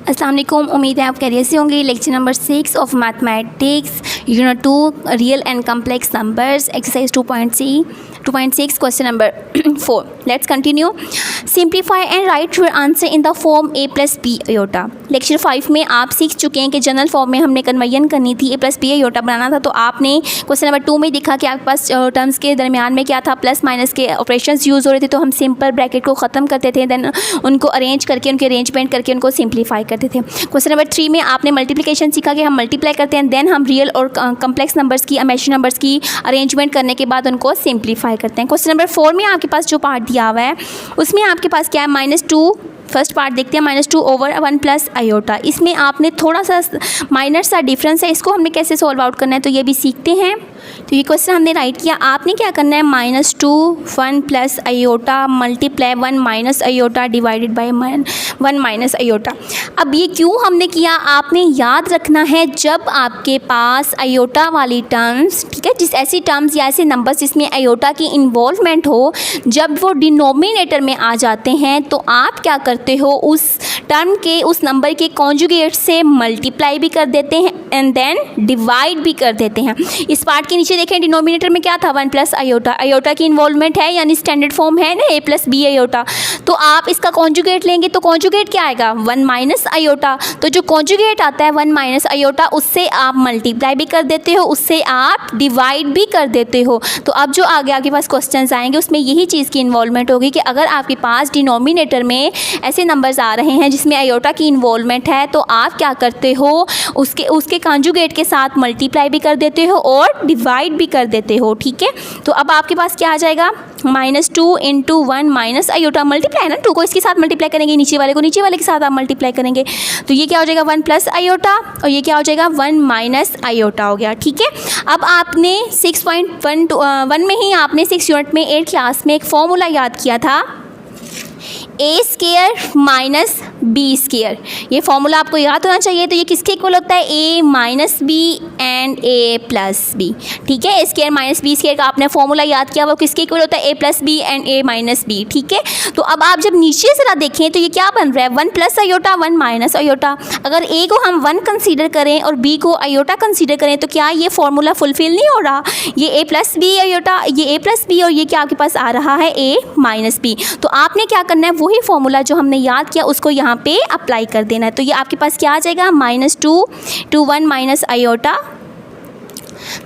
अस्सलाम वालेकुम, उम्मीद है आप खैरियत से होंगे। Lecture number 6 of mathematics unit 2 real and complex numbers exercise 2.6 question number 4। Let's continue. Simplify and write your answer in the form a plus b iota. Lecture 5 में आप सीख चुके हैं कि जनरल फॉर्म में हमने कन्वर्जन करनी थी, a प्लस बी आयोटा बनाना था। तो आपने क्वेश्चन नंबर 2 में देखा कि आपके पास टर्म्स के दरमियान में क्या था, प्लस माइनस के ऑपरेशंस यूज़ हो रहे थे। तो हम सिंपल ब्रैकेट को ख़त्म करते थे, देन उनको अरेंज करके उनके अरेंजमेंट करके उनको सिंप्लीफाई करते थे। क्वेश्चन नंबर 3 में आपने मल्टीप्लिकेशन सीखा कि हम मल्टीप्लाई करते हैं, देन हम रियल और कम्प्लेक्स नंबर्स की इमेजिनरी नंबर्स की अरेंजमेंट करने के बाद उनको सिंप्लीफाई करते हैं। क्वेश्चन नंबर 4 में आपके पास जो पार्ट दिया हुआ है उसमें आपके पास क्या है, -2। फर्स्ट पार्ट देखते हैं, -2/1 प्लस आयोटा। इसमें आपने थोड़ा सा माइनर सा डिफरेंस है, इसको हमने कैसे सॉल्व आउट करना है तो ये भी सीखते हैं। तो ये क्वेश्चन हमने राइट किया। आपने क्या करना है, -2 plus iota multiply 1 minus iota divided by 1 minus iota. अब ये क्यों हमने किया, आपने याद रखना है जब आपके पास आयोटा वाली टर्म्स, ठीक है, जिस ऐसी टर्म्स या ऐसे नंबर्स जिसमें आयोटा की इन्वॉल्वमेंट हो, जब वो डिनोमिनेटर में आ जाते हैं तो आप क्या करते हो, उस टर्म के उस नंबर के कॉन्जुगेट से मल्टीप्लाई भी कर देते हैं एंड देन डिवाइड भी कर देते हैं। इस पार्ट के नीचे देखें, डिनोमिनेटर में क्या था, 1 प्लस आयोटा। आयोटा की इन्वॉल्वमेंट है यानी स्टैंडर्ड फॉर्म है ना, a प्लस बी आयोटा। तो आप इसका कॉन्जुगेट लेंगे तो कॉन्जुगेट क्या आएगा, 1 माइनस आयोटा। तो जो कॉन्जुगेट आता है 1 माइनस आयोटा, उससे आप मल्टीप्लाई भी कर देते हो, उससे आप डिवाइड भी कर देते हो। तो अब जो आगे आपके पास क्वेश्चन आएंगे उसमें यही चीज़ की इन्वॉल्वमेंट होगी कि अगर आपके पास डिनोमिनेटर में ऐसे नंबर्स आ रहे हैं जिसमें आयोटा की इन्वॉल्वमेंट है, तो आप क्या करते हो, उसके कॉन्जुगेट के साथ मल्टीप्लाई भी कर देते हो और डिवाइड भी कर देते हो, ठीक है। तो अब आपके पास क्या आ जाएगा, -2 × 1 माइनस आयोटा। मल्टीप्लाई ना, 2 को इसके साथ मल्टीप्लाई करेंगे, नीचे वाले को नीचे वाले के साथ आप मल्टीप्लाई करेंगे। तो ये क्या हो जाएगा, 1 प्लस आयोटा, और ये क्या हो जाएगा, 1 माइनस आयोटा हो गया, ठीक है। अब आपने 6.1 में ही आपने 6 यूनिट में 8 क्लास में एक फॉर्मूला याद किया था, a² माइनस b²। ये फॉर्मूला आपको याद होना चाहिए। तो ये किसके इक्वल होता है, a minus b and a plus b, ठीक है। a² माइनस b² का आपने फॉर्मूला याद किया, वो किसके इक्वल होता है, a plus b and a minus b, ठीक है। तो अब आप जब नीचे ज़रा देखें तो ये क्या बन रहा है, 1 प्लस आयोटा 1 माइनस आयोटा। अगर a को हम 1 कंसीडर करें और b को आयोटा कंसीडर करें तो क्या ये फॉर्मूला फुलफिल नहीं हो रहा, ये a प्लस बी आयोटा, ये a प्लस बी और ये क्या आपके पास आ रहा है, a माइनस बी। तो आपने क्या करना है, वही फॉर्मूला जो हमने याद किया उसको यहाँ पे अप्लाई कर देना है। तो ये आपके पास क्या आ जाएगा, -2 × 1 माइनस आयोटा।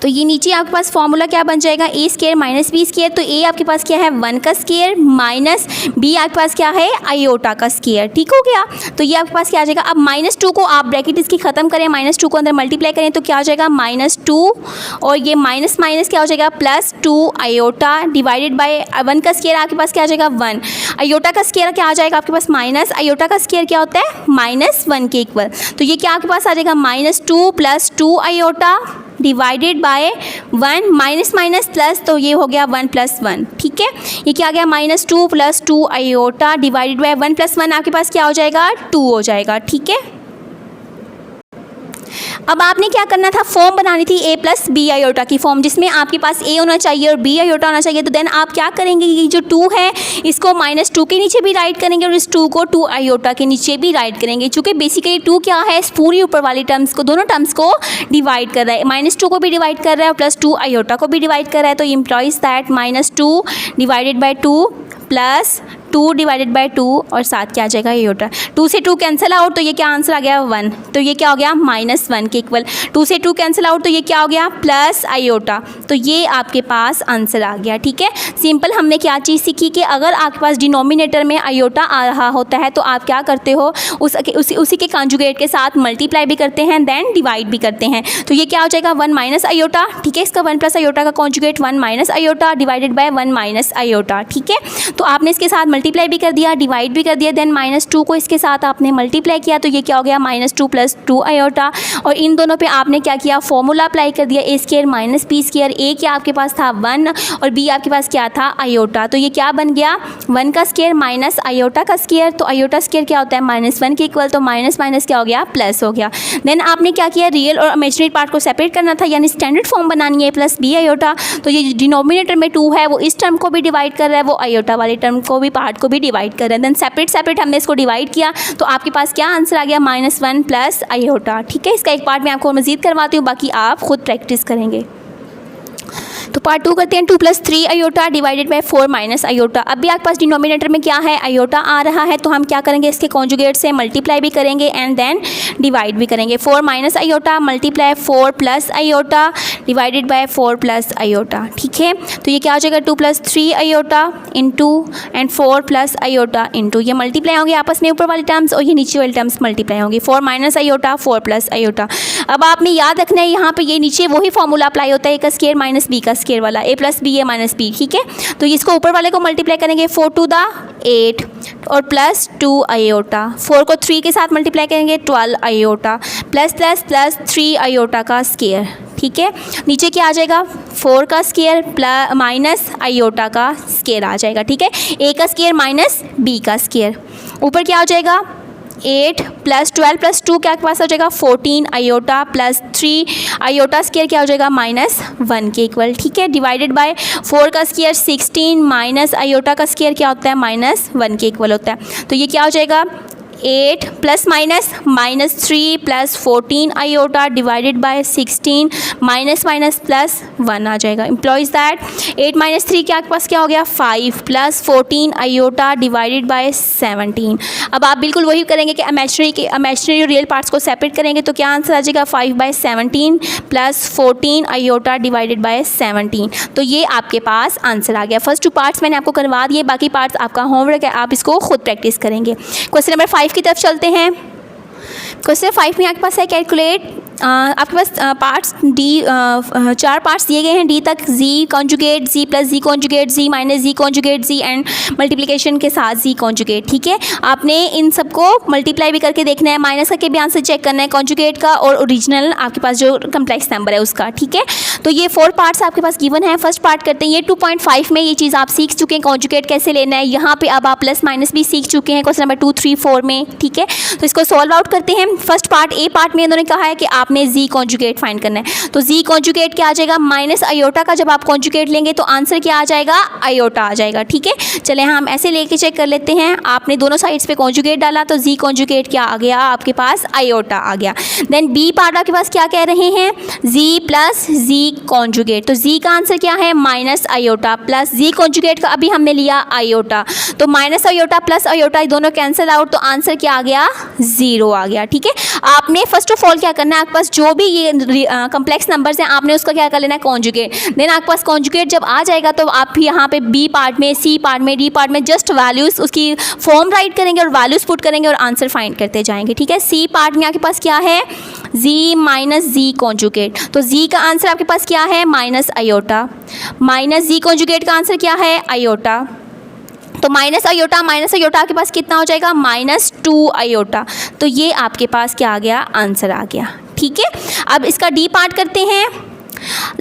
तो ये नीचे आपके पास फॉर्मूला क्या बन जाएगा, a² माइनस b²। तो a आपके पास क्या है, 1 का स्क्वायर माइनस b आपके पास क्या है, आयोटा का स्क्वायर, ठीक हो गया। तो ये आपके पास क्या आ जाएगा। अब -2 को आप ब्रैकेट इसकी ख़त्म करें, -2 को अंदर मल्टीप्लाई करें तो क्या हो जाएगा, -2 और ये माइनस माइनस क्या हो जाएगा, +2 आयोटा डिवाइडेड बाय 1 का स्क्वायर आपके पास क्या आ जाएगा, 1। आयोटा का स्क्वायर क्या आ जाएगा आपके पास, माइनस आयोटा का स्क्वायर क्या होता है, -1 के इक्वल। तो ये क्या आपके पास आ जाएगा, -2 + 2 iota divided by 1 minus minus plus, तो ये हो गया 1 + 1, ठीक है। ये क्या आ गया, -2 + 2 आयोटा डिवाइडेड बाय 1 + 1 आपके पास क्या हो जाएगा, 2 हो जाएगा, ठीक है। अब आपने क्या करना था, फॉर्म बनानी थी a प्लस बी आयोटा की फॉर्म, जिसमें आपके पास a होना चाहिए और b आयोटा होना चाहिए। तो देन आप क्या करेंगे, ये जो 2 है इसको -2 के नीचे भी राइट करेंगे और इस 2 को 2 आयोटा के नीचे भी राइट करेंगे। चूँकि बेसिकली 2 क्या है, इस पूरी ऊपर वाली टर्म्स को, दोनों टर्म्स को डिवाइड कर रहा है, -2 को भी डिवाइड कर रहा है और +2 आयोटा को भी डिवाइड कर रहा है। तो employees that -2 divided by 2 + 2 divided by 2 और साथ क्या आ जाएगा, आयोटा। 2 से 2 कैंसिल आउट, तो ये क्या आंसर आ गया, 1। तो ये क्या हो गया, -1 के इक्वल। 2 से 2 कैंसिल आउट, तो ये क्या हो गया, प्लस आयोटा। तो ये आपके पास आंसर आ गया, ठीक है। सिंपल हमने क्या चीज़ सीखी कि अगर आपके पास डिनोमिनेटर में आयोटा आ रहा होता है तो आप क्या करते हो, उसी के कॉन्जुगेट के साथ मल्टीप्लाई भी करते हैं, देन डिवाइड भी करते हैं। तो ये क्या हो जाएगा, 1 माइनस आयोटा, ठीक है। इसका 1 प्लस आयोटा का conjugate 1 minus iota divided by 1 minus iota, ठीक है। तो आपने इसके साथ मल्टीप्लाई भी कर दिया, डिवाइड भी कर दिया, देन -2 को इसके साथ आपने मल्टीप्लाई किया, तो ये क्या हो गया, -2 + 2 आयोटा। और इन दोनों पे आपने क्या किया, फॉर्मूला अप्लाई कर दिया, a² माइनस b²। a क्या आपके पास था, 1 और b आपके पास क्या था, आयोटा। तो ये क्या बन गया, 1 का स्क्वायर माइनस आयोटा का स्क्वायर। तो आयोटा स्क्वायर क्या होता है, -1 के इक्वल। तो माइनस माइनस क्या हो गया, प्लस हो गया। देन आपने क्या किया, रियल और इमेजिनरी पार्ट को सेपरेट करना था, यानी स्टैंडर्ड फॉर्म बनानी है, a प्लस बी आयोटा। तो ये डिनोमिनेटर में 2 है वो इस टर्म को भी डिवाइड कर रहा है, वो आयोटा वाले टर्म को भी पार्ट को भी डिवाइड कर रहे हैं। देन सेपरेट सेपरेट हमने इसको डिवाइड किया तो आपके पास क्या आंसर आ गया, -1 प्लस आयोटा। ठीक है, इसका एक पार्ट मैं आपको मज़ीद करवाती हूँ, बाकी आप खुद प्रैक्टिस करेंगे। तो पार्ट 2 करते हैं। 2 + 3 आयोटा डिवाइडेड बाय 4 - आयोटा। अब भी आपके पास डिनोमिनेटर में क्या है, आयोटा आ रहा है, तो हम क्या करेंगे, इसके कॉन्जुगेट से मल्टीप्लाई भी करेंगे एंड देन डिवाइड भी करेंगे। 4 - iota multiply 4 + iota divided by 4 + iota. ठीक है, तो ये क्या हो जाएगा, 2 + 3 iota into and 4 + iota into, ये मल्टीप्लाई होंगे आपस में ऊपर वाली टर्म्स और ये नीचे वाली टर्म्स मल्टीप्लाई होंगी। 4 - आयोटा 4 + आयोटा। अब आपने याद रखना है यहाँ पे ये नीचे वही फॉर्मूला अप्लाई होता है, a का स्क्वायर माइनस b का स्क्वायर वाला, a + b a - b। ठीक है, तो इसको ऊपर वाले को मल्टीप्लाई करेंगे 4 × 2 = 8 और +2 आयोटा। 4 को 3 के साथ मल्टीप्लाई करेंगे 12 आयोटा प्लस 3 आयोटा का स्क्वायर। ठीक है, नीचे क्या आ जाएगा, 4 का स्क्वायर माइनस आयोटा का स्क्वायर आ जाएगा। ठीक है, a का स्क्वायर माइनस b का स्क्वायर, ऊपर क्या हो जाएगा 8 + 12 + 2 क्या के पास हो जाएगा 14 आयोटा प्लस 3 आयोटा स्क्वायर क्या हो जाएगा -1 के इक्वल। ठीक है, डिवाइडेड बाय 4 का स्क्वायर 16 माइनस आयोटा का स्क्वायर क्या होता है -1 के इक्वल होता है। तो ये क्या हो जाएगा 8 ± -3 + 14 आयोटा डिवाइडेड बाय 16 -1 आ जाएगा। इम्प्लॉइज दैट 8 - 3 क्या आपके पास क्या हो गया 5 + 14 आयोटा डिवाइडेड बाय 17। अब आप बिल्कुल वही करेंगे कि इमेजिनरी और रियल पार्ट्स को सेपरेट करेंगे तो क्या आंसर आ जाएगा 5/17 + 14 आयोटा डिवाइडेड बाय 17। तो ये आपके पास आंसर आ गया। फर्स्ट 2 पार्ट्स मैंने आपको करवा दिए, बाकी पार्ट्स आपका होमवर्क है, आप इसको खुद प्रैक्टिस करेंगे। क्वेश्चन नंबर 5 की तरफ चलते हैं। क्वेश्चन 5 में आपके पास है कैलकुलेट, आपके पास पार्ट्स डी 4 पार्ट्स दिए गए हैं डी तक, G conjugate, G + G conjugate, G - G conjugate, G and multiplication के साथ जी कॉन्जुगेट। ठीक है, आपने इन सबको मल्टीप्लाई भी करके देखना है, माइनस करके भी आंसर चेक करना है कॉन्जुगेट का और ओरिजिनल आपके पास जो कम्प्लेक्स नंबर है उसका। ठीक है, तो ये 4 पार्ट्स आपके पास गिवन है। फर्स्ट पार्ट करते हैं, ये 2.5 में ये चीज़ आप सीख चुके हैं कॉन्जुगेट कैसे लेना है, यहाँ पे अब आप प्लस माइनस भी सीख चुके हैं क्वेश्चन नंबर 2, 3, 4 में। ठीक है, तो इसको सॉल्व आउट करते हैं। फर्स्ट पार्ट ए पार्ट में इन्होंने कहा है कि आपने जी कॉन्जुगेट फाइंड करना है, तो जी कॉन्जुगेट क्या आ जाएगा माइनस आयोटा का, जब आप कॉन्जुगेट लेंगे तो आंसर क्या आ जाएगा आयोटा आ जाएगा। ठीक है, चले हम ऐसे लेके चेक कर लेते हैं। आपने दोनों साइड्स पे कॉन्जुगेट डाला तो जी कॉन्जुगेट क्या आ गया आपके पास आयोटा आ गया। देन बी पार्ट आपके पास क्या कह रहे हैं जी + जी कॉन्जुगेट, तो जी का आंसर क्या है minus iota plus z conjugate का अभी हमने लिया आयोटा, तो माइनस आयोटा प्लस आयोटा दोनों कैंसिल आउट, तो आंसर क्या आ गया 0 आ गया। ठीक है, आपने फर्स्ट ऑफ ऑल क्या करना है, आपके पास जो भी ये कम्प्लेक्स नंबर्स हैं आपने उसका क्या कर लेना है कॉन्जुगेट। देन आपके पास कॉन्जुगेट जब आ जाएगा तो आप यहाँ पे बी पार्ट में, सी पार्ट में, डी पार्ट में जस्ट वैल्यूज़ उसकी फॉर्म राइट करेंगे और वैल्यूज़ पुट करेंगे और आंसर फाइंड करते जाएंगे। ठीक है, सी पार्ट में आपके पास क्या है जी - जी कॉन्जुगेट, तो जी का आंसर आपके पास क्या है minus iota, minus z conjugate का आंसर क्या है आयोटा, तो माइनस आयोटा आपके पास कितना हो जाएगा -2 आयोटा, तो ये आपके पास क्या आ गया आंसर आ गया। ठीक है, अब इसका डी पार्ट करते हैं,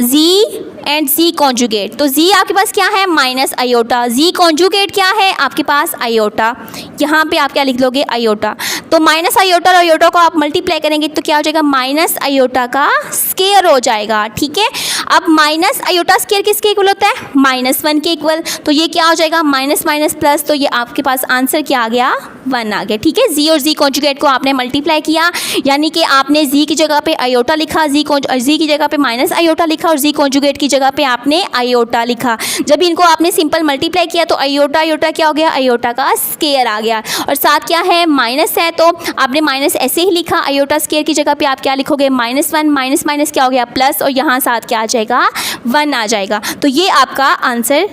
जी एंड जी कॉन्जुगेट, तो जी आपके पास क्या है माइनस आयोटा, जी कॉन्जुगेट क्या है आपके पास आयोटा, यहाँ पे आप क्या लिख लोगे आयोटा, तो माइनस आयोटा और आयोटा को आप मल्टीप्लाई करेंगे तो क्या हो जाएगा माइनस आयोटा का स्क्वायर हो जाएगा। ठीक है, अब माइनस आयोटा स्क्वायर किसके इक्वल होता है -1 के इक्वल, तो ये क्या हो जाएगा माइनस माइनस प्लस, तो ये आपके पास आंसर क्या आ गया 1 आ गया। ठीक है, जी और जी कॉन्जुगेट को आपने मल्टीप्लाई किया, यानी कि आपने जी की जगह पे आयोटा लिखा, जी की जगह पे माइनस आयोटा लिखा और जी कॉन्जुगेट की जगह पे आपने आयोटा लिखा। जब इनको आपने सिंपल मल्टीप्लाई किया तो आयोटा आयोटा क्या हो गया आयोटा का स्क्वायर आ गया, और साथ क्या है माइनस है तो आपने माइनस ऐसे ही लिखा, आयोटा स्क्वायर की जगह पे आप क्या लिखोगे -1, माइनस माइनस क्या हो गया प्लस, और यहाँ साथ क्या आ जाएगा 1 आ जाएगा, तो ये आपका आंसर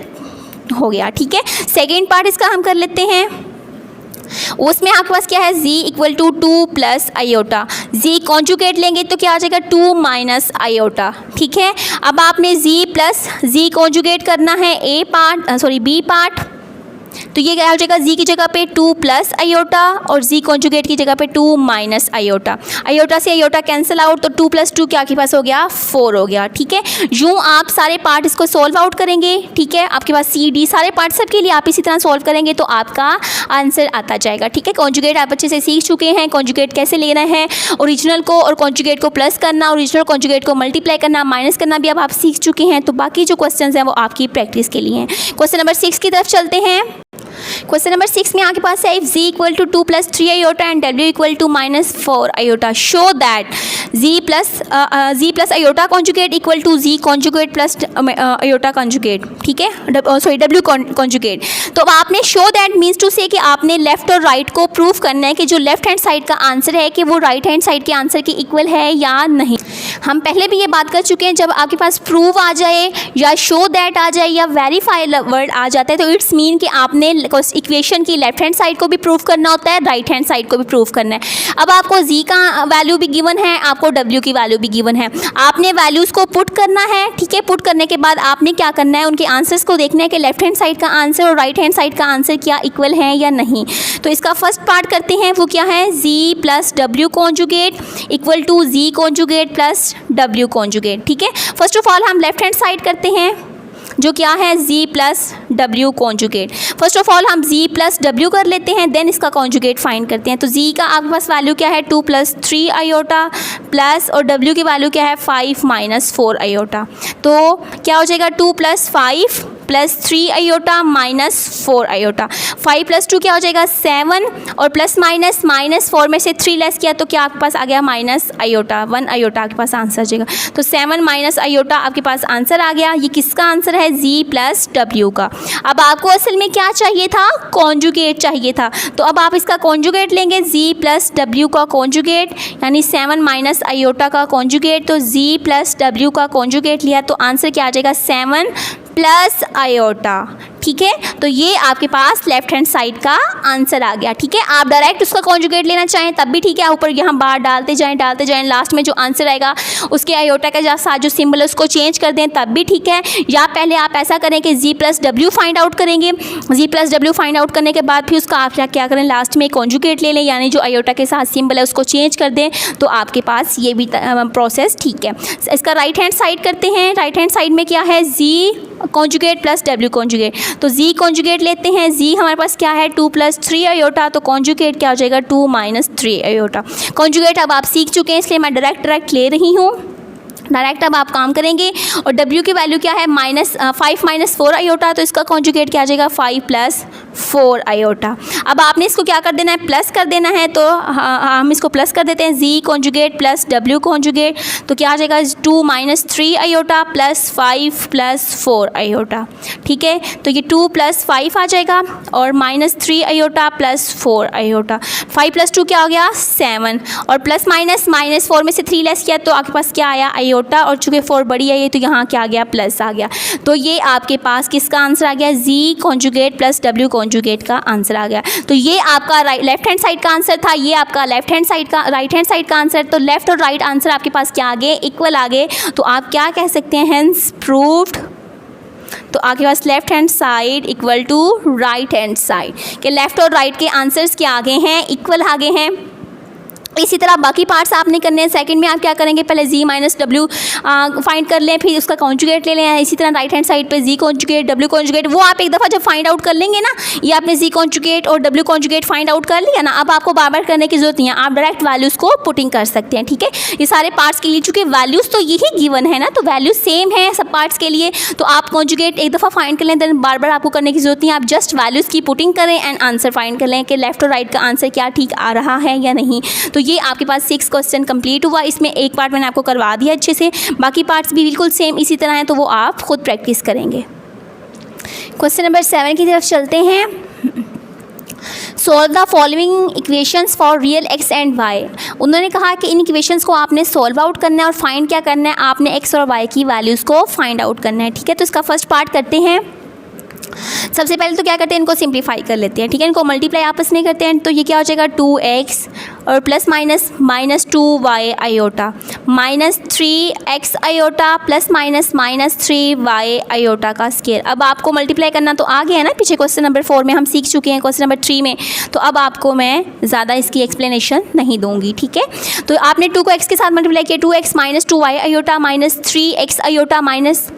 हो गया। ठीक है, सेकेंड पार्ट इसका हम कर लेते हैं, उसमें आपके पास क्या है z = 2 + आयोटा, z कॉन्जुगेट लेंगे तो क्या आ जाएगा 2 - आयोटा। ठीक है, अब आपने z + जी कॉन्जुगेट करना है बी पार्ट, तो ये क्या हो जाएगा जी की जगह पे 2 + आयोटा और जी कॉन्जुगेट की जगह पे 2 - आयोटा, आयोटा से आयोटा कैंसिल आउट, तो 2 + 2 क्या आपके पास हो गया 4 हो गया। ठीक है, यूँ आप सारे पार्ट इसको सॉल्व आउट करेंगे। ठीक है, आपके पास सी डी सारे पार्ट सबके लिए आप इसी तरह सॉल्व करेंगे तो आपका आंसर आता जाएगा। ठीक है, कॉन्जुगेट आप अच्छे से सीख चुके हैं, कॉन्जुगेट कैसे लेना है, ओरिजिनल को और कॉन्जुगेट को प्लस करना, ओरिजिनल कॉन्जुगेट को मल्टीप्लाई करना, माइनस करना भी अब आप सीख चुके हैं, तो बाकी जो क्वेश्चन हैं वो आपकी प्रैक्टिस के लिए हैं। क्वेश्चन नंबर 6 की तरफ चलते हैं। क्वेश्चन नंबर 6 में आपके पास है if z equal to 2 plus 3 iota and w equal to minus 4 iota, show that z plus iota conjugate equal to z conjugate plus iota conjugate, ठीक है, सॉरी w कॉन्जुगेट। तो अब आपने शो दैट मीन्स टू से कि आपने left और right को प्रूव करना है कि जो लेफ्ट हैंड साइड का आंसर है कि वो राइट हैंड साइड के आंसर के इक्वल है या नहीं। हम पहले भी ये बात कर चुके हैं, जब आपके पास प्रूव आ जाए या शो दैट आ जाए या वेरीफाई वर्ड आ जाता है तो इट्स मीन कि आपने इक्वेशन की लेफ्ट हैंड साइड को भी प्रूव करना होता है, राइट हैंड साइड को भी प्रूव करना है। अब आपको z का वैल्यू भी गिवन है, आपको w की वैल्यू भी गिवन है, आपने वैल्यूज़ को पुट करना है, ठीक है। पुट करने के बाद आपने क्या करना है, उनके आंसर्स को देखना है कि लेफ्ट हैंड साइड का आंसर और राइट हैंड साइड का आंसर क्या इक्वल है या नहीं। तो इसका फर्स्ट पार्ट करते हैं, वो क्या है, z plus w conjugate equal to z conjugate plus w conjugate, ठीक है। फर्स्ट ऑफ ऑल हम लेफ्ट हैंड साइड करते हैं जो क्या है z प्लस w कॉन्जुगेट। फर्स्ट ऑफ ऑल हम z प्लस w कर लेते हैं, देन इसका कॉन्जुगेट फाइंड करते हैं। तो z का आपके पास वैल्यू क्या है 2 प्लस 3 आयोटा प्लस और w की वैल्यू क्या है 5 माइनस 4 आयोटा। तो क्या हो जाएगा 2 plus 5 plus 3 iota minus 4 iota. 5 plus 2 क्या हो जाएगा 7 और प्लस माइनस 4 में से 3 लेस किया तो क्या आपके पास आ गया माइनस आयोटा, 1 आयोटा आपके पास आंसर आ जाएगा। तो 7 माइनस आयोटा आपके पास आंसर आ गया। ये किसका आंसर है, z प्लस w का। अब आपको असल में क्या चाहिए था, कॉन्जुगेट चाहिए था। तो अब आप इसका कॉन्जुगेट लेंगे, z प्लस w का कॉन्जुगेट यानी 7 माइनस आयोटा का कॉन्जुगेट। तो z प्लस w का कॉन्जुगेट लिया तो आंसर क्या आ जाएगा 7 प्लस आयोटा, ठीक है। तो ये आपके पास लेफ्ट हैंड साइड का आंसर आ गया, ठीक है। आप डायरेक्ट उसका कॉन्जुगेट लेना चाहें तब भी ठीक है, ऊपर यहाँ बार डालते जाएं, लास्ट में जो आंसर आएगा उसके आयोटा के साथ जो सिंबल है उसको चेंज कर दें तब भी ठीक है। या पहले आप ऐसा करें कि z plus w find out करेंगे, z plus w find out करने के बाद फिर उसका आप क्या करें, लास्ट में कॉन्जुगेट ले लें, यानी जो आयोटा के साथ सिंबल है उसको चेंज कर दें, तो आपके पास ये भी प्रोसेस ठीक है। इसका राइट हैंड साइड करते हैं। राइट हैंड साइड में क्या है, z conjugate plus w conjugate. तो z कॉन्जुगेट लेते हैं, z हमारे पास क्या है 2 प्लस 3 आयोटा, तो कॉन्जुगेट क्या हो जाएगा 2 माइनस 3 आयोटा। कॉन्जुगेट अब आप सीख चुके हैं इसलिए मैं डायरेक्ट ले रही हूँ, डायरेक्ट अब आप काम करेंगे। और w की वैल्यू क्या है 5 माइनस 4 आयोटा, तो इसका कॉन्जुगेट क्या आ जाएगा 5 प्लस 4 आयोटा। अब आपने इसको क्या कर देना है, प्लस कर देना है। तो हम इसको प्लस कर देते हैं, z conjugate plus w conjugate, तो क्या आ जाएगा 2 minus 3 iota plus 5 plus 4 iota, ठीक है। तो ये 2 प्लस 5 आ जाएगा और minus 3 iota plus 4 iota. 5 plus 2 क्या हो गया 7 और प्लस माइनस 4 में से 3 लेस किया तो आपके पास क्या आया आयोटा, और चूँकि 4 बड़ी है ये तो यहाँ क्या आ गया प्लस आ गया। तो ये आपके पास किसका आंसर आ गया, z conjugate plus w conjugate का आंसर आ गया। तो ये आपका लेफ्ट हैंड साइड का आंसर था, ये आपका राइट हैंड साइड का आंसर। तो लेफ्ट और राइट आंसर आपके पास क्या आ गए, इक्वल आ गए। तो आप क्या कह सकते हैं, हेंस प्रूव्ड। तो आपके पास left hand side equal to right hand side, कि लेफ्ट और राइट के आंसर्स क्या आ गए हैं, इक्वल आ गए हैं। इसी तरह बाकी पार्ट्स आपने करने हैं। सेकंड में आप क्या करेंगे, पहले z माइनस w फाइंड कर लें, फिर उसका कॉन्जुगेट ले लें। इसी तरह राइट हैंड साइड पे z कॉन्जुगेट w कॉन्जुगेट, वो आप एक दफ़ा जब फाइंड आउट कर लेंगे ना, ये आपने z कॉन्जुगेट और w कॉन्जुगेट फाइंड आउट कर लिया ना, अब आपको बार बार करने की जरूरत नहीं है, आप डायरेक्ट वैल्यूज़ को पुटिंग कर सकते हैं, ठीक है। ये सारे पार्ट्स के लिए चूँकि वैल्यूज़ तो यही गिवन है ना, तो वैल्यूज सेम है सब पार्ट्स के लिए, तो आप कॉन्जुगेट एक दफ़ा फाइंड कर लें, देन बार बार आपको करने की जरूरत नहीं है, आप जस्ट वैल्यूज़ की पुटिंग करें एंड आंसर फाइंड कर लें कि लेफ्ट और राइट का आंसर क्या ठीक आ रहा है या नहीं। तो ये आपके पास 6 क्वेश्चन कंप्लीट हुआ। इसमें एक पार्ट मैंने आपको करवा दिया अच्छे से, बाकी पार्ट्स भी बिल्कुल सेम इसी तरह हैं, तो वो आप खुद प्रैक्टिस करेंगे। क्वेश्चन नंबर 7 की तरफ चलते हैं। Solve the following equations for real x and y। उन्होंने कहा कि इन इक्वेशंस को आपने सॉल्व आउट करना है और फाइंड क्या करना है, आपने x और y की वैल्यूज़ को फाइंड आउट करना है, ठीक है। तो इसका फर्स्ट पार्ट करते हैं। सबसे पहले तो क्या करते हैं, इनको सिंप्लीफाई कर लेते हैं, ठीक है। इनको मल्टीप्लाई आपस में करते हैं, तो ये क्या हो जाएगा 2x और plus minus 2y iota minus 3x iota plus minus 3y iota का स्केयर। अब आपको मल्टीप्लाई करना तो आ गया है ना, पीछे क्वेश्चन नंबर 4 में हम सीख चुके हैं, क्वेश्चन नंबर 3 में, तो अब आपको मैं ज़्यादा इसकी एक्सप्लेनेशन नहीं दूंगी, ठीक है। तो आपने 2 को x के साथ मल्टीप्लाई किया, 2x minus 2y iota minus 3x iota minus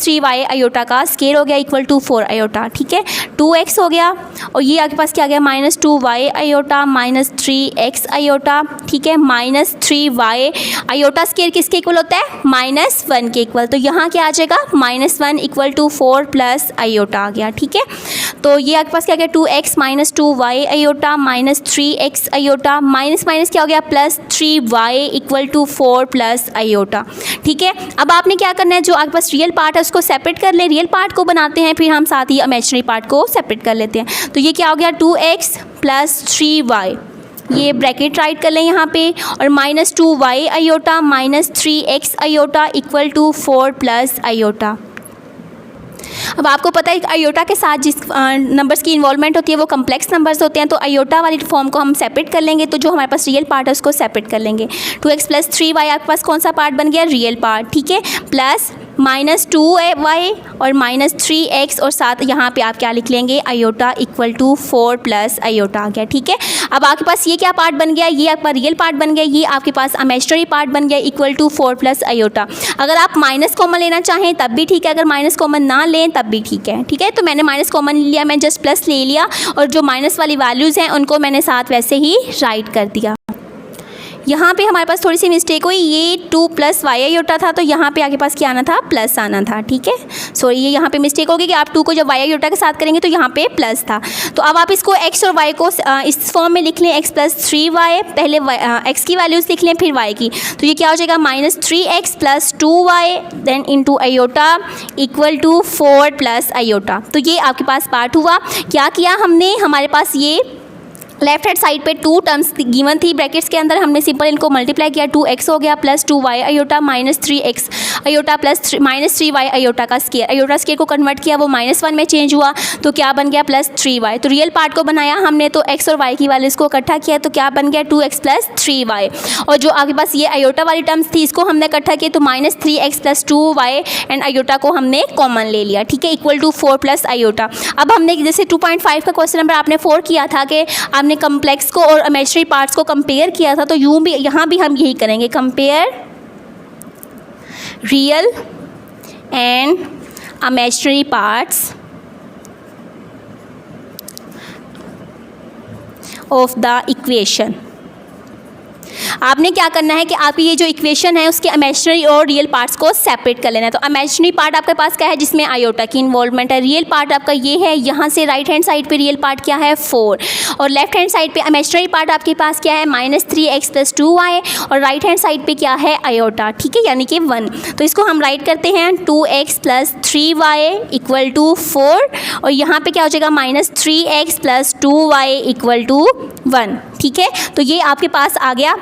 3y iota का स्केयर हो गया इक्वल टू 4 आयोटा, ठीक है। 2x हो गया और ये आपके पास क्या आ गया minus 2y iota minus 3x iota, ठीक है, माइनस 3y आयोटा स्केयर किसके इक्वल होता है, -1 के इक्वल। तो यहाँ क्या आ जाएगा -1 इक्वल टू 4 प्लस आयोटा आ गया, ठीक है। तो ये आपके पास क्या गया 2x minus 2y iota minus 3x iota minus minus क्या हो गया plus 3y equal to 4 plus iota. ठीक है, अब आपने क्या करना है, जो आपके पास रियल पार्ट है उसको सेपरेट कर ले, रियल पार्ट को बनाते हैं, फिर हम साथ ही इमेजिनरी पार्ट को सेपरेट कर लेते हैं। तो ये क्या हो गया 2x प्लस 3y, ये ब्रैकेट राइट कर लें यहाँ पे, और minus 2y iota minus 3x iota equal to 4 plus iota. अब आपको पता है आयोटा के साथ जिस नंबर्स की इन्वॉल्वमेंट होती है वो कम्प्लेक्स नंबर्स होते हैं, तो आयोटा वाली फॉर्म को हम सेपरेट कर लेंगे, तो जो हमारे पास रियल पार्ट है उसको सेपरेट कर लेंगे। 2x प्लस 3y आपके पास कौन सा पार्ट बन गया, रियल पार्ट। ठीक है, प्लस माइनस 2y और माइनस 3x और साथ यहाँ पे आप क्या लिख लेंगे iota equal to 4 plus iota आ गया। ठीक है, अब आपके पास ये क्या पार्ट बन गया, ये आपका रियल पार्ट बन गया, ये आपके पास इमेजिनरी पार्ट बन गया इक्वल टू 4 प्लस आयोटा। अगर आप माइनस कॉमन लेना चाहें तब भी ठीक है, अगर माइनस कॉमन ना लें तब भी ठीक है। ठीक है, तो मैंने माइनस कॉमन लिया, मैं जस्ट प्लस ले लिया, और जो माइनस वाली वैल्यूज़ हैं उनको मैंने साथ वैसे ही राइट कर दिया। यहाँ पे हमारे पास थोड़ी सी मिस्टेक हुई, ये 2 प्लस वाई आयोटा था, तो यहाँ पे आपके पास क्या आना था, प्लस आना था। ठीक है, सॉरी ये यहाँ पे मिस्टेक होगी कि आप 2 को जब वाई आयोटा के साथ करेंगे तो यहाँ पे प्लस था। तो अब आप इसको x और y को इस फॉर्म में लिख लें, x प्लस 3y, पहले x की वैल्यूज़ लिख लें फिर y की, तो ये क्या हो जाएगा minus 3x plus 2y then into iota equal to 4 plus iota. तो ये आपके पास पार्ट हुआ। क्या किया हमने, हमारे पास ये लेफ्ट हैंड साइड पे 2 टर्म्स गिवन थी ब्रैकेट्स के अंदर, हमने सिंपल इनको मल्टीप्लाई किया, 2x हो गया plus 2y iota minus 3x iota plus minus 3y iota का स्केयर, आयोटा स्केयर को कन्वर्ट किया, वो -1 में चेंज हुआ, तो क्या बन गया प्लस 3y। तो रियल पार्ट को बनाया हमने, तो x और y की वैल्यूज़ को इकट्ठा किया, तो क्या बन गया 2x प्लस 3y। और जो आपके पास ये आयोटा वाली टर्म्स थी इसको हमने इकट्ठा किया, तो minus 3x plus 2y and iota को हमने कॉमन ले लिया। ठीक है, इक्वल टू 4 प्लस आयोटा। अब हमने जैसे 2.5 का क्वेश्चन नंबर आपने 4 किया था कि आपने कम्प्लेक्स को और इमेजिनरी पार्ट्स को कंपेयर किया था, तो यूं भी यहाँ भी हम यही करेंगे, compare real and imaginary parts of the equation. आपने क्या करना है कि आपकी ये जो इक्वेशन है उसके इमेजिनरी और रियल पार्ट्स को सेपरेट कर लेना है। तो इमेजिनरी पार्ट आपके पास क्या है, जिसमें आयोटा की इन्वॉल्वमेंट है, रियल पार्ट आपका ये है, यहाँ से राइट हैंड साइड पे रियल पार्ट क्या है 4, और लेफ्ट हैंड साइड पे इमेजिनरी पार्ट आपके पास क्या है माइनस 3x प्लस 2y, और राइट हैंड साइड पे क्या है आयोटा। ठीक है, यानी कि 1। तो इसको हम राइट करते हैं 2x plus 3y equal to 4, और यहाँ पे क्या हो जाएगा minus 3x plus 2y equal to 1। ठीक है, तो ये आपके पास आ गया,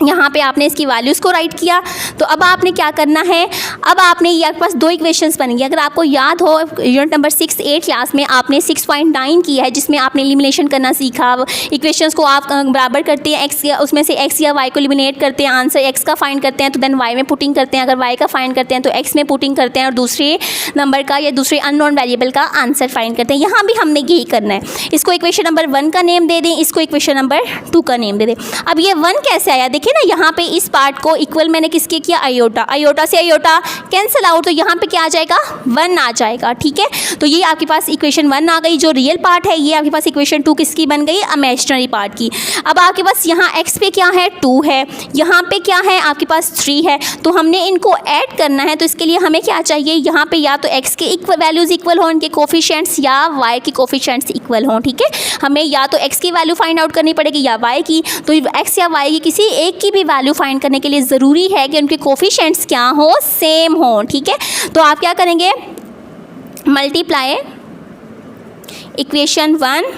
यहाँ पे आपने इसकी वैल्यूज़ को राइट किया। तो अब आपने क्या करना है, अब आपने ये आपके पास 2 इक्वेशंस बनेंगी। अगर आपको याद हो यूनिट नंबर 6-8 क्लास में आपने 6.9 की है, जिसमें आपने एलिमिनेशन करना सीखा। इक्वेशंस को आप बराबर करते हैं, x या उसमें से x या y को एलिमिनेट करते हैं, आंसर x का फाइंड करते हैं तो देन y में पुटिंग करते हैं, अगर y का फाइंड करते हैं तो x में पुटिंग करते हैं, और दूसरे नंबर का या दूसरे अननोन वेरिएबल का आंसर फाइंड करते हैं। यहाँ भी हमने यही करना है, इसको इक्वेशन नंबर 1 का नेम दे दें, इसको इक्वेशन नंबर 2 का नेम दे दें। अब ये 1 कैसे आया, देखिए ना, यहाँ पे इस पार्ट को इक्वल मैंने किसके किया, आयोटा, आयोटा से आयोटा कैंसिल आउट, तो यहाँ पे क्या आ जाएगा 1 आ जाएगा। ठीक है, तो ये आपके पास इक्वेशन 1 आ गई जो रियल पार्ट है, ये आपके पास इक्वेशन 2 किसकी बन गई, इमेजिनरी पार्ट की। अब आपके पास यहाँ x पे क्या है 2 है, यहाँ पे क्या है आपके पास 3 है, तो हमने इनको ऐड करना है। तो इसके लिए हमें क्या चाहिए, यहाँ पे या तो x के इक्वल वैल्यूज़ इक्वल हो, इनके कोफिशिएंट्स, या y के कोफिशिएंट्स इक्वल हों। ठीक है, हमें या तो x की वैल्यू फाइंड आउट करनी पड़ेगी या y की, तो x या y की किसी एक की भी वैल्यू फाइंड करने के लिए ज़रूरी है कि उनके कोफिशिएंट्स क्या हो, सेम हो। ठीक है, तो आप क्या करेंगे, मल्टीप्लाई इक्वेशन 1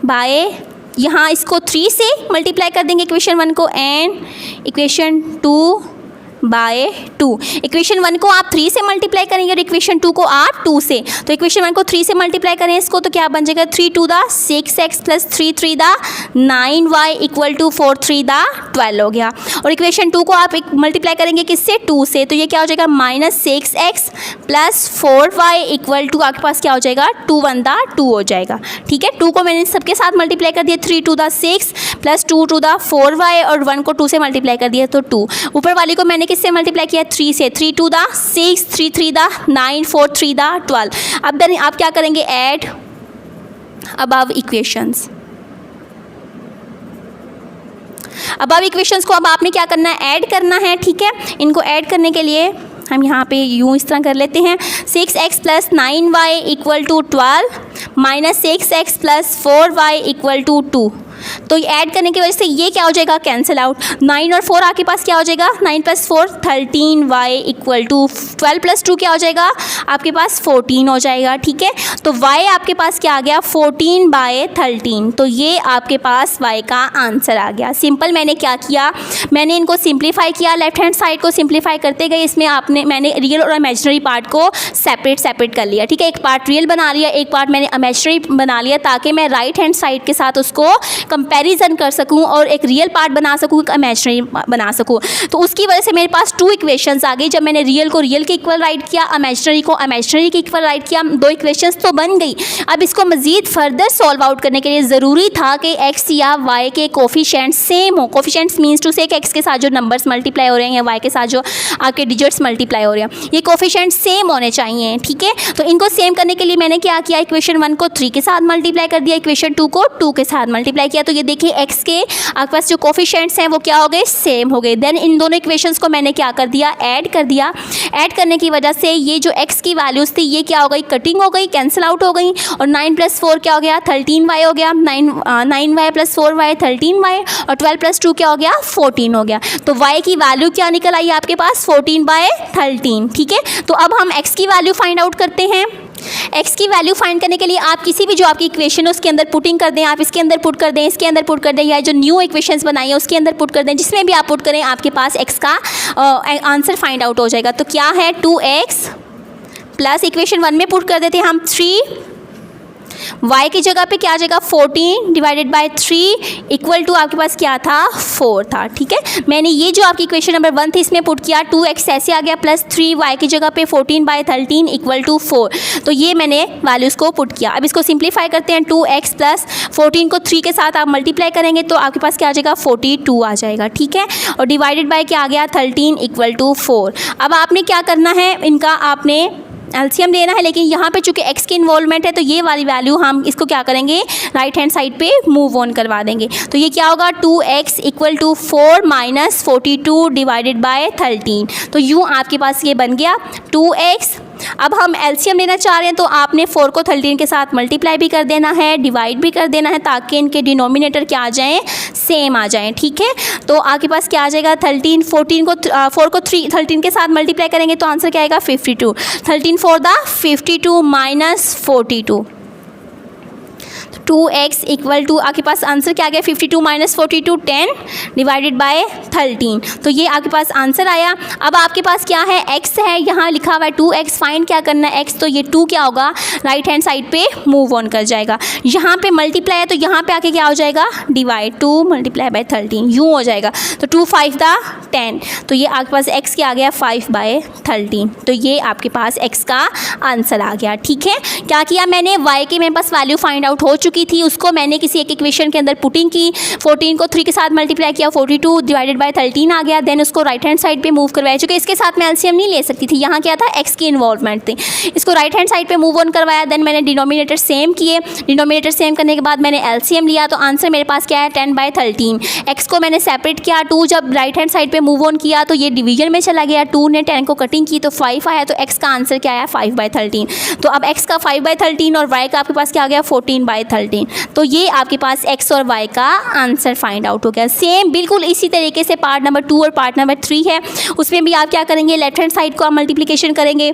बाय, यहाँ इसको 3 से मल्टीप्लाई कर देंगे इक्वेशन 1 को, एंड इक्वेशन 2 बाय 2। इक्वेशन 1 को आप 3 से मल्टीप्लाई करेंगे और इक्वेशन 2 को आप 2 से, तो इक्वेशन 1 को 3 से मल्टीप्लाई करें इसको, तो क्या बन जाएगा 3 2 द 6x प्लस 3 3 द 9y इक्वल टू 4 3 द 12 हो गया। और इक्वेशन 2 को आप मल्टीप्लाई करेंगे किससे, 2 से, तो ये क्या हो जाएगा minus 6x plus 4y equal to आपके पास क्या हो जाएगा 2 1 द 2 हो जाएगा। ठीक है, 2 को मैंने सबके साथ मल्टीप्लाई कर दिया, 3 2 द 6 प्लस 2 2 द 4y, और 1 को 2 से मल्टीप्लाई कर दिया तो 2। ऊपर वाली को मैंने किससे मल्टीप्लाई किया, 3 से, 3 2 द 6 3 3 द 9 4 3 द 12। अब देन आप क्या करेंगे, add above equations. Above equations को अब आपने क्या करना है, ऐड करना है। ठीक है, इनको ऐड करने के लिए हम यहाँ पे यूँ इस तरह कर लेते हैं, 6x + 9y = 12 minus 6x + 4y = 2। तो ऐड करने की वजह से ये क्या हो जाएगा, कैंसिल आउट। 9 और 4 आपके पास क्या हो जाएगा, 9 + 4 13y = 12 + 2 क्या हो जाएगा आपके पास 14 हो जाएगा। ठीक है, तो y आपके पास क्या आ गया 14/13। तो ये आपके पास y का आंसर आ गया। सिंपल मैंने क्या किया, मैंने इनको सिंप्लीफाई किया, लेफ्ट हैंड साइड को सिंप्लीफाई करते गए। इसमें मैंने रियल और इमेजिनरी पार्ट को सेपरेट कर लिया। ठीक है, एक पार्ट रियल बना लिया, एक पार्ट मैंने इमेजिनरी बना लिया, ताकि मैं राइट हैंड साइड के साथ उसको कंपैरिजन कर सकूं और एक रियल पार्ट बना सकूं, एक इमेजिनरी बना सकूं। तो उसकी वजह से मेरे पास 2 इक्वेशंस आ गई। जब मैंने रियल को रियल के इक्वल राइट किया, इमेजिनरी को इमेजिनरी के इक्वल राइट किया, 2 इक्वेशंस तो बन गई। अब इसको मजीद फर्दर सॉल्व आउट करने के लिए ज़रूरी था कि x या y के कोफिशिएंट्स सेम हो। कोफिशिएंट्स मीन्स टू से x के साथ जो नंबर्स मल्टीप्लाई हो रहे हैं या y के साथ जो आपके डिजिट्स मल्टीप्लाई हो रहे हैं, ये कोफिशिएंट्स सेम होने चाहिए। ठीक है, तो इनको सेम करने के लिए मैंने क्या किया, इक्वेशन 1 को 3 के साथ मल्टीप्लाई कर दिया, इक्वेशन 2 को 2 के साथ मल्टीप्लाई किया। तो ये देखिए x के आपके पास जो कोफिशिएंट्स हैं वो क्या हो गए, सेम हो गए। देन इन दोनों इक्वेशंस को मैंने क्या कर दिया, ऐड कर दिया। ऐड करने की वजह से ये जो x की वैल्यूज़ थी ये क्या हो गई, कटिंग हो गई, कैंसिल आउट हो गई। और 9 + 4 क्या हो गया, 13y हो गया। 9y + 4y 13y, और 12 + 2 क्या हो गया, 14 हो गया। तो y की वैल्यू क्या निकल आई आपके पास, 14/13। ठीक है, तो अब हम x की वैल्यू फाइंड आउट करते हैं। x की वैल्यू फाइंड करने के लिए आप किसी भी जो आपकी इक्वेशन है उसके अंदर पुटिंग कर दें, आप इसके अंदर पुट कर दें, इसके अंदर पुट कर दें, या जो न्यू इक्वेशंस बनाई है उसके अंदर पुट कर दें, जिसमें भी आप पुट करें आपके पास x का आंसर फाइंड आउट हो जाएगा। तो क्या है, 2x प्लस इक्वेशन 1 में पुट कर देते हैं हम 3, y की जगह पे क्या आ जाएगा 14/3 = आपके पास क्या था, 4 था। ठीक है, मैंने ये जो आपकी इक्वेशन नंबर 1 थी इसमें पुट किया, 2x ऐसे आ गया प्लस 3, y की जगह पे 14/13 = 4। तो ये मैंने वैल्यूज़ को पुट किया। अब इसको सिंप्लीफाई करते हैं, 2x + 14 को 3 के साथ आप मल्टीप्लाई करेंगे तो आपके पास क्या आ जाएगा, 42 आ जाएगा। ठीक है, और डिवाइडेड बाय क्या आ गया, 13 = 4। अब आपने क्या करना है, इनका आपने एलसीएम लेना है, लेकिन यहाँ पे चूंकि x की इन्वॉल्वमेंट है तो ये वाली वैल्यू हम इसको क्या करेंगे, राइट हैंड साइड पे मूव ऑन करवा देंगे। तो ये क्या होगा, 2x = 4 - 42/13। तो यूँ आपके पास ये बन गया 2x। अब हम एलसीएम लेना चाह रहे हैं तो आपने 4 को 13 के साथ मल्टीप्लाई भी कर देना है, डिवाइड भी कर देना है, ताकि इनके डिनोमिनेटर क्या आ जाएँ, सेम आ जाएँ। ठीक है, तो आपके पास क्या आ जाएगा, 13 14 को 4 को 13 के साथ मल्टीप्लाई करेंगे तो आंसर क्या आएगा, 52। 13 4 दा 52 - 42। 2x = आपके पास आंसर क्या आ गया, 52 - 42 10/13। तो ये आपके पास आंसर आया। अब आपके पास क्या है, x है, यहाँ लिखा हुआ है 2x। फाइंड क्या करना है, x, तो ये 2 क्या होगा, राइट हैंड साइड पे मूव ऑन कर जाएगा। यहाँ पे मल्टीप्लाई है तो यहाँ पे आके क्या हो जाएगा, डिवाइड, 2 × 13 यूँ हो जाएगा। तो 2 5 दा 10। तो ये आपके पास x क्या आ गया, 5/13। तो ये आपके पास x का आंसर आ गया। ठीक है, क्या किया मैंने, y की मेरे पास वैल्यू फाइंड आउट हो चुकी थी, उसको मैंने किसी एक इक्वेशन के अंदर पुटिंग की, 14 को 3 के साथ मल्टीप्लाई किया, 42/13 आ गया। देन उसको राइट हैंड साइड पे मूव करवाया, चूँकि इसके साथ मैं एलसीएम नहीं ले सकती थी, यहाँ क्या था, x की इन्वॉल्वमेंट थी। इसको राइट हैंड साइड पे मूव ऑन करवाया। देन मैंने डिनोमिनेटर सेम किए, डिनोमिनेटर सेम करने के बाद मैंने एलसीएम लिया, तो आंसर मेरे पास क्या है, 10/13। x को मैंने सेपरेट किया, 2 जब राइट हैंड साइड पे मूव ऑन किया तो ये डिवीजन में चला गया, 2 ने 10 को कटिंग की तो 5 आया, तो x का आंसर क्या आया, 5/13। तो अब x का 5/13 और y का आपके पास क्या आ गया, 14/13। तो ये आपके पास x और y का आंसर फाइंड आउट हो गया। सेम बिल्कुल इसी तरीके से पार्ट नंबर 2 और पार्ट नंबर 3 है, उसमें भी आप क्या करेंगे, लेफ्ट हैंड साइड को आप मल्टीप्लिकेशन करेंगे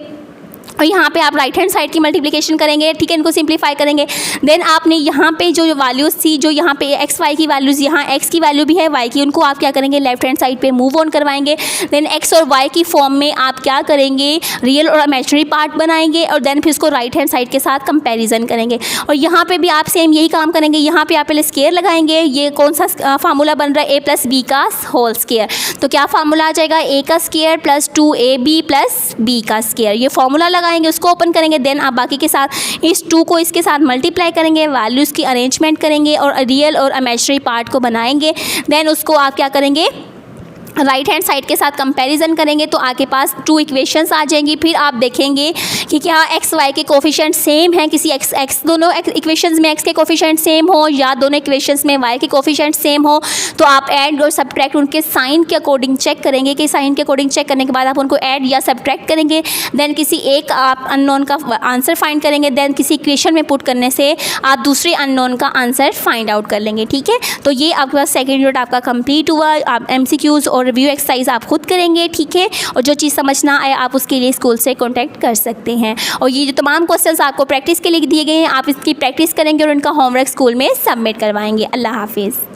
और यहाँ पे आप राइट हैंड साइड की मल्टीप्लिकेशन करेंगे। ठीक है, इनको सिंप्लीफाई करेंगे। देन आपने यहाँ पे जो वैल्यूज़ थी, जो यहाँ पे एक्स वाई की वैल्यूज़, यहाँ एक्स की वैल्यू भी है, वाई की, उनको आप क्या करेंगे, लेफ्ट हैंड साइड पे मूव ऑन करवाएंगे। देन एक्स और वाई की फॉर्म में आप क्या करेंगे, रियल और इमेजिनरी पार्ट बनाएंगे और देन फिर उसको राइट हैंड साइड के साथ कंपेरिजन करेंगे। और यहाँ पर भी आप सेम यही काम करेंगे। यहाँ पर आप पहले स्केयर लगाएंगे। ये कौन सा फार्मूला बन रहा है, a + b का होल स्केयर। तो क्या फार्मूला आ जाएगा, a का स्केयर + 2ab + b का स्केयर। ये फार्मूला लगाएंगे, उसको ओपन करेंगे। देन आप बाकी के साथ इस 2 को इसके साथ मल्टीप्लाई करेंगे, वैल्यूज़ की अरेंजमेंट करेंगे और रियल और इमेजिनरी पार्ट को बनाएंगे। देन उसको आप क्या करेंगे, राइट हैंड साइड के साथ कंपैरिजन करेंगे तो आपके पास 2 इक्वेशंस आ जाएंगी। फिर आप देखेंगे कि क्या एक्स वाई के कोफिशिएंट सेम हैं, किसी एक्स दोनों इक्वेशंस में एक्स के कोफिशिएंट सेम हो या दोनों इक्वेशंस में वाई के कोफिशिएंट सेम हो, तो आप ऐड और सब्ट्रैक्ट उनके साइन के अकॉर्डिंग चेक करेंगे कि साइन के अकॉर्डिंग चेक करने के बाद आप उनको ऐड या सब्ट्रैक्ट करेंगे। देन किसी एक आप अननोन का आंसर फाइंड करेंगे, देन किसी इक्वेशन में पुट करने से आप दूसरे अननोन का आंसर फाइंड आउट कर लेंगे। ठीक है, तो ये आपके पास सेकेंड यूनिट आपका कंप्लीट हुआ। आप MCQs और रिव्यू एक्सरसाइज आप खुद करेंगे। ठीक है, और जो चीज़ समझ ना आए आप उसके लिए स्कूल से कांटेक्ट कर सकते हैं। और ये जो तमाम क्वेश्चंस आपको प्रैक्टिस के लिए दिए गए हैं, आप इसकी प्रैक्टिस करेंगे और उनका होमवर्क स्कूल में सबमिट करवाएंगे। अल्लाह हाफिज़।